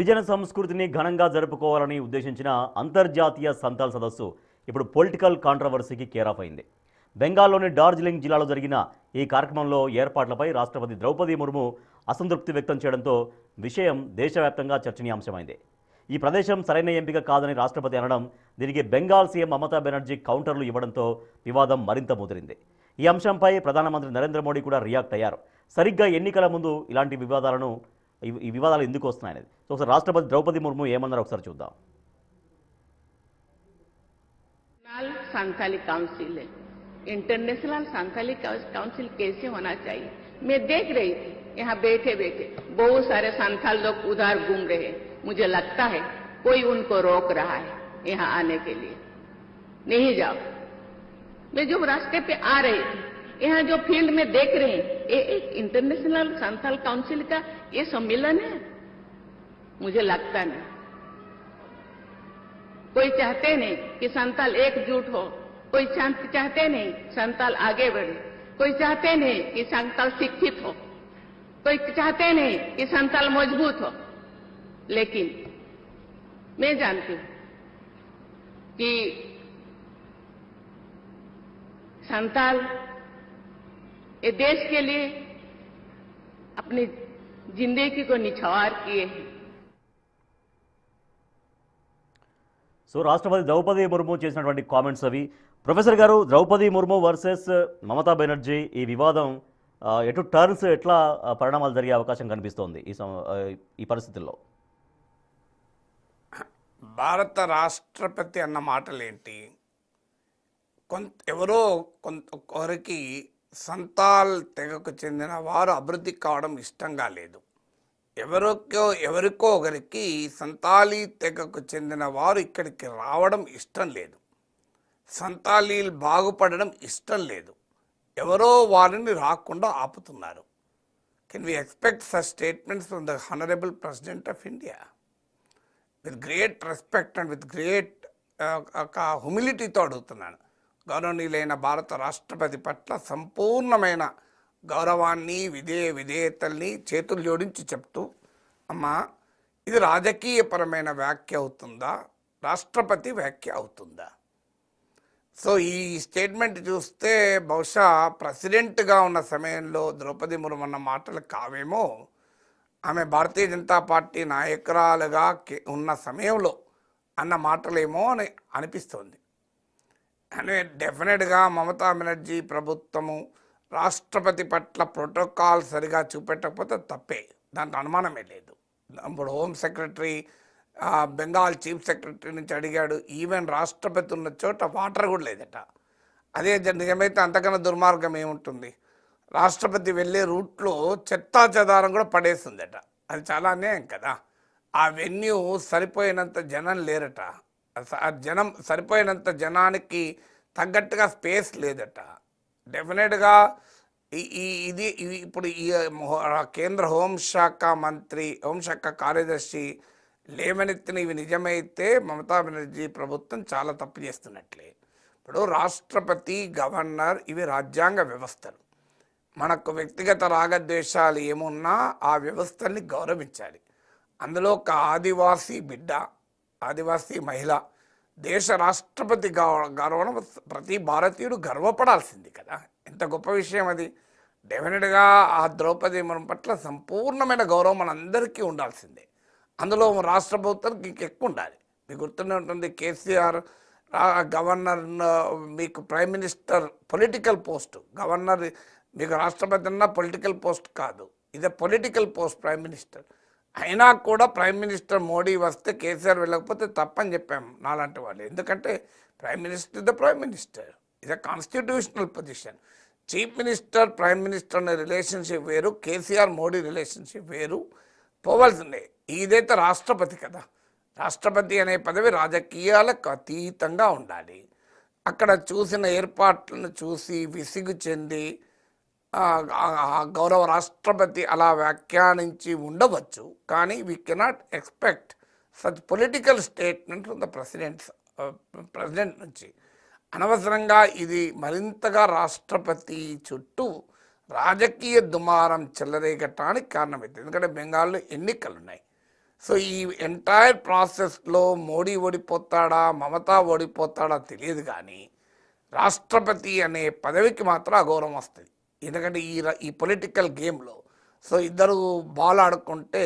గిరిజన సంస్కృతిని ఘనంగా జరుపుకోవాలని ఉద్దేశించిన అంతర్జాతీయ సంతాల్ సదస్సు ఇప్పుడు పొలిటికల్ కాంట్రవర్సీకి కేరాఫ్ అయింది. బెంగాల్లోని డార్జిలింగ్ జిల్లాలో జరిగిన ఈ కార్యక్రమంలో ఏర్పాట్లపై రాష్ట్రపతి ద్రౌపది ముర్ము అసంతృప్తి వ్యక్తం చేయడంతో విషయం దేశవ్యాప్తంగా చర్చనీయాంశమైంది. ఈ ప్రదేశం సరైన ఎంపిక కాదని రాష్ట్రపతి అనడం, దీనికి బెంగాల్ సీఎం మమతా బెనర్జీ కౌంటర్లు ఇవ్వడంతో వివాదం మరింత ముదిరింది. ఈ అంశంపై ప్రధానమంత్రి నరేంద్ర మోడీ కూడా రియాక్ట్ అయ్యారు. సరిగ్గా ఎన్నికల ముందు ఇలాంటి ఈ వివాదాలు ఎందుకు వస్తున్నాయనేది సో ఒకసారి రాష్ట్రపతి ద్రౌపది ముర్ము ఏమన్నారో ఒకసారి చూద్దాం. संथाली काउंसिल है, इंटरनेशनल संथाली काउंसिल कैसे होना चाहिए मैं देख रही थी. यहाँ बैठे बैठे बहुत सारे संथाल लोग उधर घूम रहे हैं. मुझे लगता है कोई उनको रोक रहा है यहाँ आने के लिए. नहीं जाओ. मैं जो रास्ते पे आ रही थी, यहाँ जो फील्ड में देख रहे हैं, ये एक इंटरनेशनल संथाल काउंसिल का ये सम्मेलन है. मुझे लगता नहीं. कोई चाहते नहीं कि संताल एकजुट हो, कोई चाहते नहीं संताल आगे बढ़े, कोई चाहते नहीं कि संताल शिक्षित हो, कोई चाहते नहीं कि संताल मजबूत हो. लेकिन मैं जानती हूं कि संताल ये देश के लिए अपनी जिंदगी को निछावर किए हैं. సో రాష్ట్రపతి ద్రౌపది ముర్ము చేసినటువంటి కామెంట్స్ అవి. ప్రొఫెసర్ గారు, ద్రౌపది ముర్ము వర్సెస్ మమతా బెనర్జీ ఈ వివాదం ఎటు టర్న్స్, ఎట్లా పరిణామాలు జరిగే అవకాశం కనిపిస్తోంది ఈ పరిస్థితుల్లో? భారత రాష్ట్రపతి అన్న మాటలేంటి? ఎవరో ఒకరికి సంతాల్ తెగకు చెందిన వారు అభివృద్ధి కావడం ఇష్టంగా లేదు. ఎవరికో ఒకరికి సంతాలీ తెగకు చెందిన వారు ఇక్కడికి రావడం ఇష్టం లేదు. సంతాలీలు బాగుపడడం ఇష్టం లేదు. ఎవరో వారిని రాకుండా ఆపుతున్నారు. Can we expect such statements from the honourable president of India? With great respect and with great హ్యూమిలిటీతో అడుగుతున్నాను. గౌరవనీయులైన భారత రాష్ట్రపతి పట్ల సంపూర్ణమైన గౌరవాన్ని, విధేయతల్ని చేతులు జోడించి చెప్తూ, అమ్మా ఇది రాజకీయపరమైన వ్యాఖ్య అవుతుందా, రాష్ట్రపతి వ్యాఖ్య అవుతుందా? సో ఈ స్టేట్మెంట్ చూస్తే బహుశా ప్రెసిడెంట్గా ఉన్న సమయంలో ద్రౌపది ముర్ము అన్న మాటలు కావేమో, ఆమె భారతీయ జనతా పార్టీ నాయకురాలుగా ఉన్న సమయంలో అన్న మాటలేమో అని అనిపిస్తోంది. అని డెఫినెట్గా మమతా బెనర్జీ ప్రభుత్వము రాష్ట్రపతి పట్ల ప్రోటోకాల్ సరిగా చూపెట్టకపోతే తప్పే, దాంట్లో అనుమానమే లేదు. ఇప్పుడు home secretary Bengal chief secretary నుంచి అడిగాడు, ఈవెన్ రాష్ట్రపతి ఉన్న చోట వాటర్ కూడా లేదట. అదే నిజమైతే అంతకన్నా దుర్మార్గం ఏముంటుంది? రాష్ట్రపతి వెళ్ళే రూట్లో చెత్తా చెదారం కూడా పడేస్తుందట. అది చాలా అన్యాయం కదా. ఆ వెన్యూ సరిపోయినంత జనం లేరట. జనం సరిపోయినంత జనానికి తగ్గట్టుగా స్పేస్ లేదట. డెఫినెట్గా ఇది ఇప్పుడు ఈ కేంద్ర హోంశాఖ కార్యదర్శి లేవనెత్తిన ఇవి నిజమైతే మమతా బెనర్జీ ప్రభుత్వం చాలా తప్పు చేస్తున్నట్లే. ఇప్పుడు రాష్ట్రపతి, గవర్నర్ ఇవి రాజ్యాంగ వ్యవస్థలు. మనకు వ్యక్తిగత రాగద్వేషాలు ఏమున్నా ఆ వ్యవస్థల్ని గౌరవించాలి. అందులో ఒక ఆదివాసీ బిడ్డ, ఆదివాసీ మహిళ దేశ రాష్ట్రపతి గౌరవం ప్రతి భారతీయుడు గర్వపడాల్సింది కదా. ఎంత గొప్ప విషయం అది. డెఫినెట్గా ఆ ద్రౌపది ముర్ము పట్ల సంపూర్ణమైన గౌరవం మనందరికీ ఉండాల్సిందే. అందులో రాష్ట్ర ప్రభుత్వానికి ఇంకెక్కువ ఉండాలి. మీకు గుర్తునే ఉంటుంది, కేసీఆర్ గవర్నర్, మీకు prime minister political post. Governor మీకు రాష్ట్రపతి అన్న పొలిటికల్ పోస్ట్ కాదు, ఇదే పొలిటికల్ పోస్ట్ ప్రైమ్ మినిస్టర్. అయినా కూడా ప్రైమ్ మినిస్టర్ మోడీ వస్తే కేసీఆర్ వెళ్ళకపోతే తప్పని చెప్పాము నాలాంటి వాళ్ళు. ఎందుకంటే prime minister is the prime minister, is a constitutional position. Chief minister prime minister అనే రిలేషన్షిప్ వేరు, కేసీఆర్ మోడీ రిలేషన్షిప్ వేరు, పోవాల్సిందే. ఇదైతే రాష్ట్రపతి కదా. రాష్ట్రపతి అనే పదవి రాజకీయాలకు అతీతంగా ఉండాలి. అక్కడ చూసిన ఏర్పాట్లను చూసి విసిగు చెంది గౌరవ రాష్ట్రపతి అలా వ్యాఖ్యానించి ఉండవచ్చు. కానీ we cannot expect such political statement from the president నుంచి. అనవసరంగా ఇది మరింతగా రాష్ట్రపతి చుట్టూ రాజకీయ దుమారం చెలరేగటానికి కారణమవుతుంది. ఎందుకంటే బెంగాల్లో ఎన్నికలు ఉన్నాయి. సో ఈ ఎంటైర్ ప్రాసెస్లో మోడీ ఓడిపోతాడా మమతా ఓడిపోతాడా తెలియదు, కానీ రాష్ట్రపతి అనే పదవికి మాత్రం అగౌరవం వస్తుంది. ఎందుకంటే ఈ పొలిటికల్ గేమ్లో సో ఇద్దరు బాల్ ఆడుకుంటే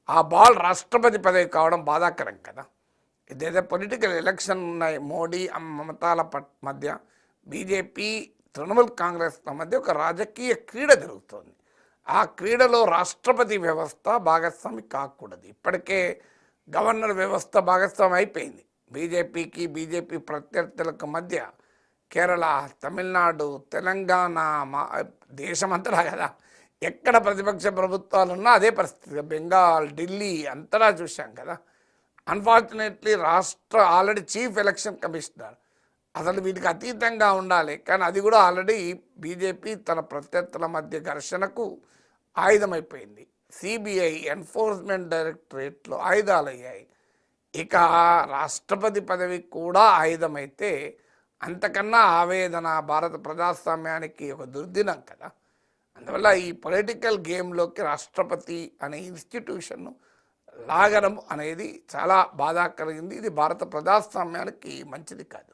ఆ బాల్ రాష్ట్రపతి పదవి కావడం బాధాకరం కదా. ఇదైతే పొలిటికల్ ఎలక్షన్ ఉన్నాయి, మోడీ మమతాల మధ్య, బీజేపీ తృణమూల్ కాంగ్రెస్ల మధ్య ఒక రాజకీయ క్రీడ జరుగుతోంది. ఆ క్రీడలో రాష్ట్రపతి వ్యవస్థ భాగస్వామి కాకూడదు. ఇప్పటికే గవర్నర్ వ్యవస్థ భాగస్వామి అయిపోయింది. బీజేపీ ప్రత్యర్థులకు మధ్య కేరళ, తమిళనాడు, తెలంగాణ, దేశమంతటా కదా, ఎక్కడ ప్రతిపక్ష ప్రభుత్వాలు ఉన్నా అదే పరిస్థితి. బెంగాల్, ఢిల్లీ అంతటా చూశాం కదా. Unfortunately already chief election commissioner అసలు వీటికి అతీతంగా ఉండాలి, కానీ అది కూడా ఆల్రెడీ బీజేపీ తన ప్రత్యర్థుల మధ్య ఘర్షణకు ఆయుధమైపోయింది. సిబిఐ, ఎన్ఫోర్స్మెంట్ డైరెక్టరేట్లో ఆయుధాలు అయ్యాయి. ఇక రాష్ట్రపతి పదవి కూడా ఆయుధమైతే అంతకన్నా ఆవేదన భారత ప్రజాస్వామ్యానికి ఒక దుర్దినం కదా. అందువల్ల ఈ పొలిటికల్ గేమ్లోకి రాష్ట్రపతి అనే ఇన్స్టిట్యూషన్ను లాగడం అనేది చాలా బాధాకరంగా. ఇది భారత ప్రజాస్వామ్యానికి మంచిది కాదు.